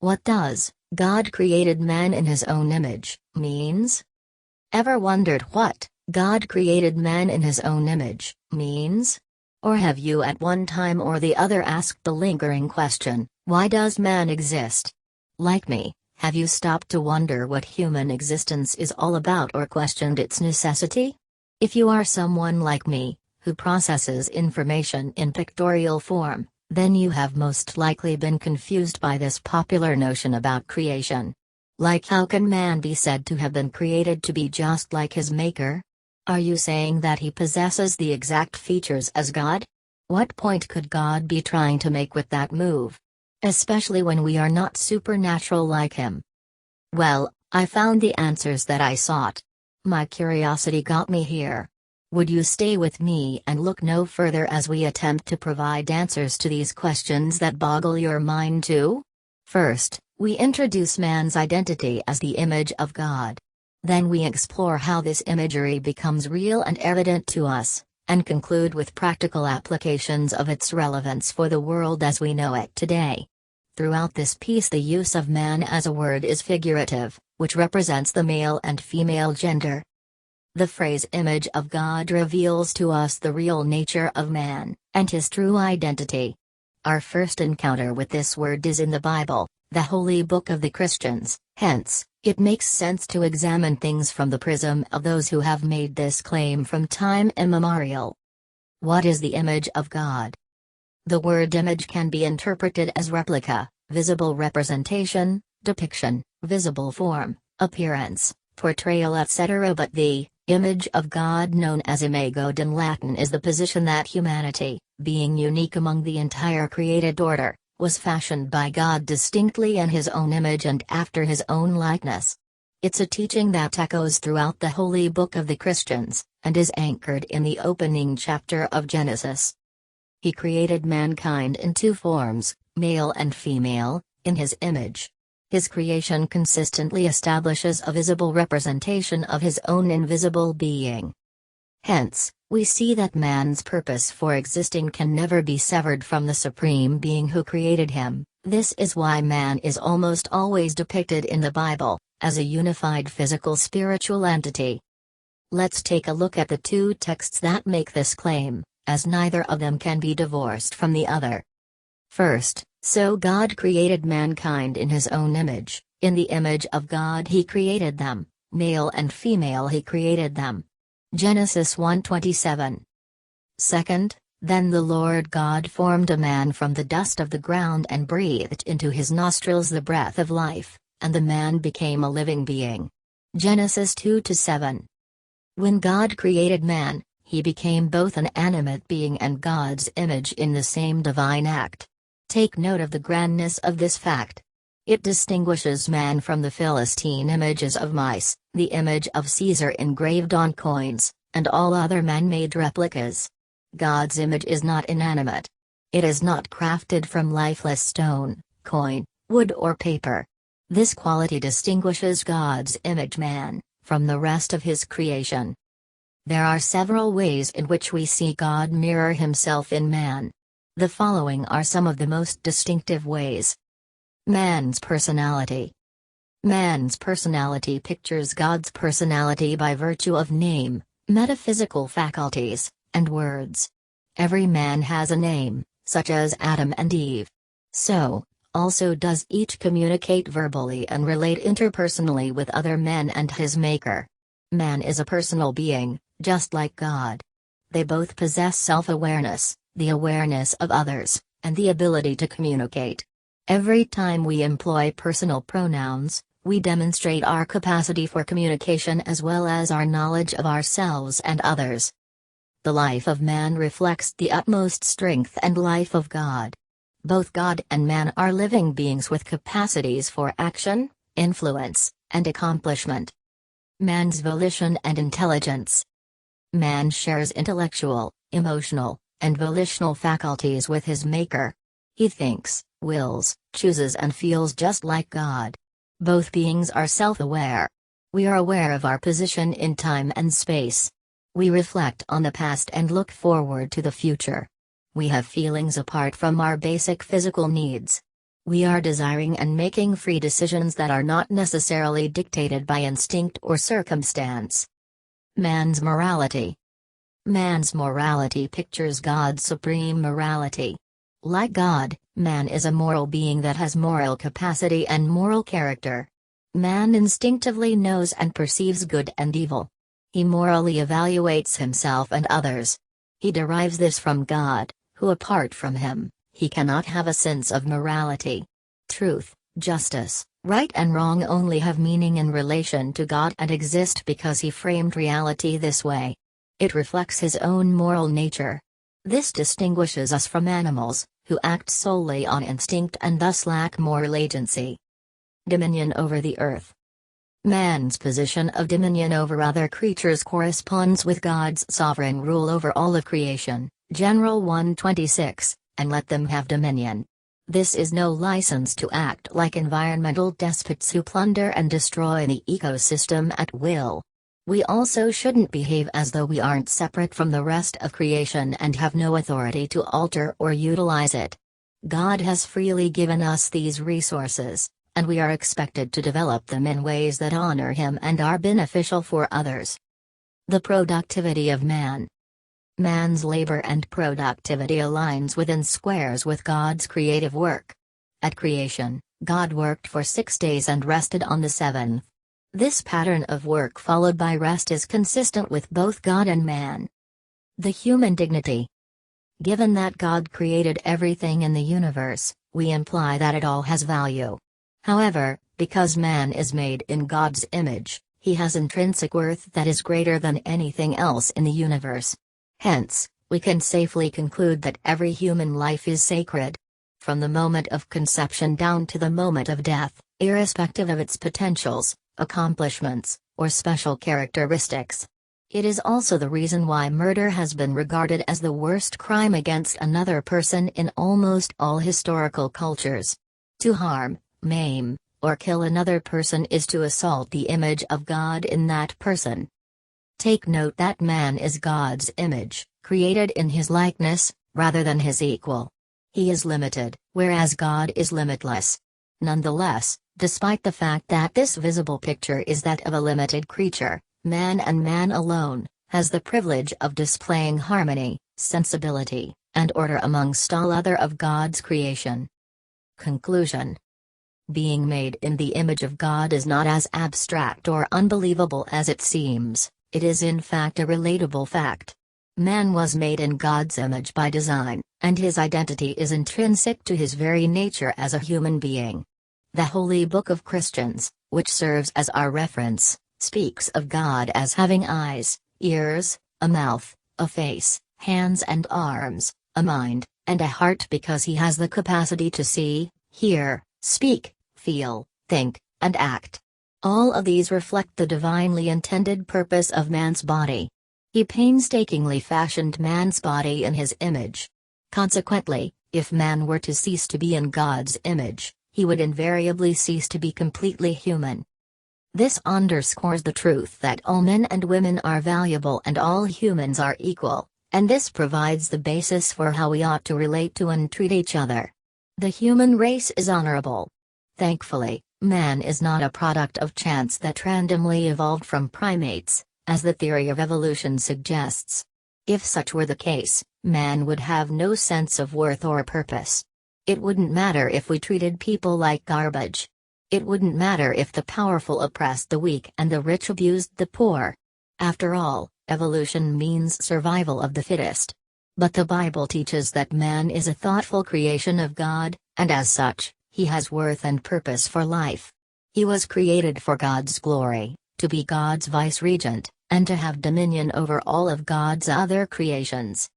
What does "God created man in his own image" means? Ever wondered what "God created man in his own image" means? Or have you at one time or the other asked the lingering question, why does man exist? Like me, have you stopped to wonder what human existence is all about or questioned its necessity? If you are someone like me, who processes information in pictorial form, then you have most likely been confused by this popular notion about creation. Like, how can man be said to have been created to be just like his maker? Are you saying that he possesses the exact features as God? What point could God be trying to make with that move? Especially when we are not supernatural like him. Well, I found the answers that I sought. My curiosity got me here. Would you stay with me and look no further as we attempt to provide answers to these questions that boggle your mind too? First, we introduce man's identity as the image of God. Then we explore how this imagery becomes real and evident to us, and conclude with practical applications of its relevance for the world as we know it today. Throughout this piece, the use of man as a word is figurative, which represents the male and female gender. The phrase "image of God" reveals to us the real nature of man, and his true identity. Our first encounter with this word is in the Bible, the holy book of the Christians, hence, it makes sense to examine things from the prism of those who have made this claim from time immemorial. What is the image of God? The word image can be interpreted as replica, visible representation, depiction, visible form, appearance, portrayal, etc. But the image of God, known as imago in Latin, is the position that humanity, being unique among the entire created order, was fashioned by God distinctly in his own image and after his own likeness. It's a teaching that echoes throughout the holy book of the Christians, and is anchored in the opening chapter of Genesis. He created mankind in two forms, male and female, in his image. His creation consistently establishes a visible representation of his own invisible being. Hence, we see that man's purpose for existing can never be severed from the Supreme Being who created him. This is why man is almost always depicted in the Bible as a unified physical spiritual entity. Let's take a look at the two texts that make this claim, as neither of them can be divorced from the other. First, so God created mankind in his own image, in the image of God he created them, male and female he created them. Genesis 1:27. Second, then the Lord God formed a man from the dust of the ground and breathed into his nostrils the breath of life, and the man became a living being. Genesis 2:7. When God created man, he became both an animate being and God's image in the same divine act. Take note of the grandness of this fact. It distinguishes man from the Philistine images of mice, the image of Caesar engraved on coins, and all other man-made replicas. God's image is not inanimate. It is not crafted from lifeless stone, coin, wood or paper. This quality distinguishes God's image man from the rest of his creation. There are several ways in which we see God mirror himself in man. The following are some of the most distinctive ways. Man's personality. Man's personality pictures God's personality by virtue of name, metaphysical faculties, and words. Every man has a name, such as Adam and Eve. So, also does each communicate verbally and relate interpersonally with other men and his maker. Man is a personal being, just like God. They both possess self-awareness, the awareness of others, and the ability to communicate. Every time we employ personal pronouns, we demonstrate our capacity for communication as well as our knowledge of ourselves and others. The life of man reflects the utmost strength and life of God. Both God and man are living beings with capacities for action, influence, and accomplishment. Man's volition and intelligence. Man shares intellectual, emotional, and volitional faculties with his maker. He thinks, wills, chooses and feels just like God. Both beings are self-aware. We are aware of our position in time and space. We reflect on the past and look forward to the future. We have feelings apart from our basic physical needs. We are desiring and making free decisions that are not necessarily dictated by instinct or circumstance. Man's morality. Man's morality pictures God's supreme morality. Like God, man is a moral being that has moral capacity and moral character. Man instinctively knows and perceives good and evil. He morally evaluates himself and others. He derives this from God, who apart from him, he cannot have a sense of morality. Truth, justice, right and wrong only have meaning in relation to God and exist because he framed reality this way. It reflects his own moral nature. This distinguishes us from animals, who act solely on instinct and thus lack moral agency. Dominion over the earth. Man's position of dominion over other creatures corresponds with God's sovereign rule over all of creation, General 1:26, and let them have dominion. This is no license to act like environmental despots who plunder and destroy the ecosystem at will. We also shouldn't behave as though we aren't separate from the rest of creation and have no authority to alter or utilize it. God has freely given us these resources, and we are expected to develop them in ways that honor Him and are beneficial for others. The productivity of man. Man's labor and productivity aligns within squares with God's creative work. At creation, God worked for 6 days and rested on the seventh. This pattern of work followed by rest is consistent with both God and man. The human dignity. Given that God created everything in the universe, we imply that it all has value. However, because man is made in God's image, he has intrinsic worth that is greater than anything else in the universe. Hence, we can safely conclude that every human life is sacred. From the moment of conception down to the moment of death, irrespective of its potentials, accomplishments, or special characteristics. It is also the reason why murder has been regarded as the worst crime against another person in almost all historical cultures. To harm, maim, or kill another person is to assault the image of God in that person. Take note that man is God's image, created in his likeness, rather than his equal. He is limited, whereas God is limitless. Nonetheless, despite the fact that this visible picture is that of a limited creature, man and man alone, has the privilege of displaying harmony, sensibility, and order amongst all other of God's creation. Conclusion. Being made in the image of God is not as abstract or unbelievable as it seems, it is in fact a relatable fact. Man was made in God's image by design, and his identity is intrinsic to his very nature as a human being. The Holy Book of Christians, which serves as our reference, speaks of God as having eyes, ears, a mouth, a face, hands and arms, a mind, and a heart because he has the capacity to see, hear, speak, feel, think, and act. All of these reflect the divinely intended purpose of man's body. He painstakingly fashioned man's body in his image. Consequently, if man were to cease to be in God's image, he would invariably cease to be completely human. This underscores the truth that all men and women are valuable and all humans are equal, and this provides the basis for how we ought to relate to and treat each other. The human race is honorable. Thankfully, man is not a product of chance that randomly evolved from primates, as the theory of evolution suggests. If such were the case, man would have no sense of worth or purpose. It wouldn't matter if we treated people like garbage. It wouldn't matter if the powerful oppressed the weak and the rich abused the poor. After all, evolution means survival of the fittest. But the Bible teaches that man is a thoughtful creation of God, and as such, he has worth and purpose for life. He was created for God's glory, to be God's vice-regent, and to have dominion over all of God's other creations.